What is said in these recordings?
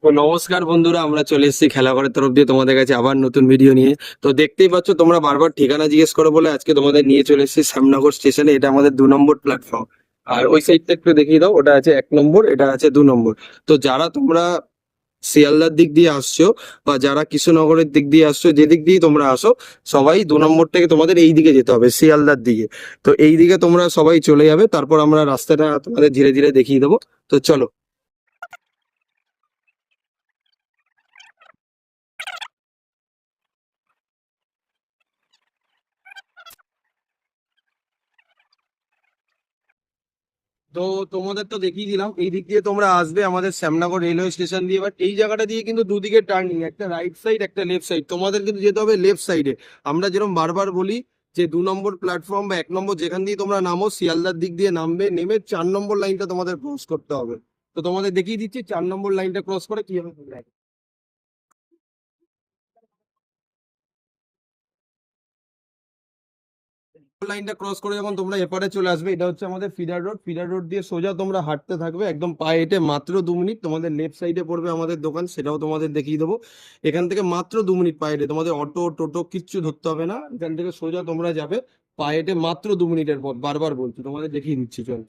তো নমস্কার বন্ধুরা, আমরা চলে এসেছি খেলাঘরের তরফ দিয়ে তোমাদের কাছে আবার নতুন ভিডিও নিয়ে। তো দেখতেই পাচ্ছ, তোমরা বারবার ঠিকানা জিজ্ঞেস করো বলে আজকে তোমাদের নিয়ে চলে এসেছি শ্যামনগর স্টেশনে। এটা আমাদের 2 নম্বর প্ল্যাটফর্ম। আর ওই সাইডটা একটু দেখিয়ে দাও, ওটা আছে 1 নম্বর, এটা আছে 2 নম্বর। তো যারা তোমরা শিয়ালদার দিক দিয়ে আসছো বা যারা কৃষ্ণনগরের দিক দিয়ে আসছো, যে দিক দিয়ে তোমরা আসো, সবাই 2 নম্বর থেকে তোমাদের এই দিকে যেতে হবে, শিয়ালদার দিকে। তো এই দিকে তোমরা সবাই চলে যাবে, তারপর আমরা রাস্তাটা তোমাদের ধীরে ধীরে দেখিয়ে দেবো। তো চলো। তো তোমাদের তো দেখিয়ে দিলাম, এই দিক দিয়ে তোমরা আসবে আমাদের শ্যামনগর রেলওয়ে স্টেশন দিয়ে। বাট এই জায়গাটা দিয়ে কিন্তু দুদিকে টার্নিং, একটা রাইট সাইড একটা লেফট সাইড, তোমাদের কিন্তু যেতে হবে লেফট সাইডে। আমরা যেরকম বারবার বলি যে 2 নম্বর প্ল্যাটফর্ম বা 1 নম্বর যেখান দিয়ে তোমরা নামো, শিয়ালদার দিক দিয়ে নামবে, নেমে 4 নম্বর লাইনটা তোমাদের ক্রস করতে হবে। তো তোমাদের দেখিয়ে দিচ্ছি 4 নম্বর লাইনটা ক্রস করে কি হবে। লাইনটা ক্রস করে যখন তোমরা এপারে চলে আসবে, এটা হচ্ছে আমাদের ফিডার রোড। ফিডার রোড দিয়ে সোজা তোমরা হাঁটতে থাকবে, একদম পায়ে হেঁটে মাত্র 2 মিনিট তোমাদের লেফট সাইডে পড়বে আমাদের দোকান, সেটাও তোমাদের দেখিয়ে দেবো। এখান থেকে মাত্র 2 মিনিট পায়ে হেঁটে, তোমাদের অটো টোটো কিচ্ছু ধরতে হবে না, এখান থেকে সোজা তোমরা যাবে পায়ে হেঁটে মাত্র 2 মিনিটের পর। বারবার বলছি, তোমাদের দেখিয়ে দিচ্ছি, চল।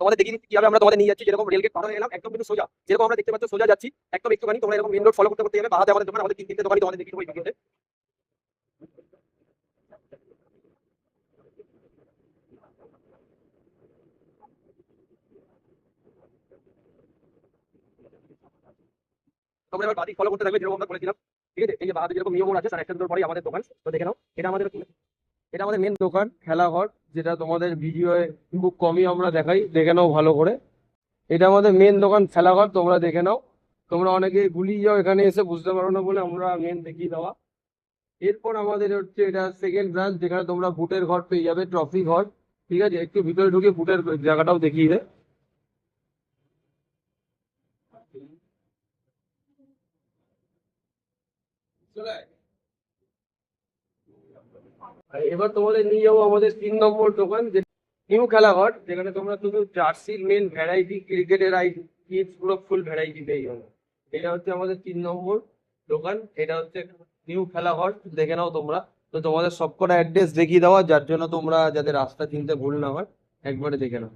তোমাদের দেখিয়ে দিচ্ছি কিভাবে আমরা তোমাদের নিয়ে যাচ্ছি। যেরকম রেলগেট পার হয়ে গেলাম, একদম কিন্তু সোজা, যেরকম আমরা দেখতে পাচ্ছ সোজা যাচ্ছি। একদম একটুখানি তোমরা এরকম মেন রোড ফলো করতে করতে যাবে, বাহাতে আমাদের দোকান, আমাদের 3-3টে দোকানই তোমাদের দেখিয়ে দেবো এই ভিডিওতে। তোমরা এবার বাদিক ফলো করতে থাকবে যেরকম আমরা বলেছিলাম। ঠিক আছে, এই যে বাহাতে যেরকম নিয়ম আছে, তার একটা দুটোর পরেই আমাদের দোকান। তো দেখে নাও, এটা আমাদের মেন দোকান খেলাঘর, যেটা তোমাদের ভিডিওয়ে খুব কমই আমরা দেখাই, দেখে নাও ভালো করে। এটা আমাদের মেন দোকান খেলাঘর, তোমরা দেখে নাও। তোমরা অনেকে গুলিয়ে যাও এখানে এসে, বুঝতে পারো না বলে আমরা মেন দেখিয়ে দেওয়া। এরপর আমাদের হচ্ছে এটা সেকেন্ড ব্রাঞ্চ, যেখানে তোমরা বুটের ঘর পেয়ে যাবে, ট্রফি ঘর। ঠিক আছে, একটু ভিতরে ঢুকে বুটের জায়গাটাও দেখিয়ে দেয়। আর এবার তোমাদের নিয়ে যাবো আমাদের 3 নম্বর দোকান, যে নিউ খেলাঘর, যেখানে তোমরা শুধু জার্সির মেন ভ্যারাইটি, ক্রিকেটের কিডস পুরো ফুল ভ্যারাইটি পেয়ে যাবে। এটা হচ্ছে আমাদের 3 নম্বর দোকান, এটা হচ্ছে নিউ খেলাঘর, দেখে নাও তোমরা। তো তোমাদের সবকটা অ্যাড্রেস দেখিয়ে দেওয়া, যার জন্য তোমরা যাতে রাস্তা চিনতে ভুল না হয়, একবারে দেখে নাও।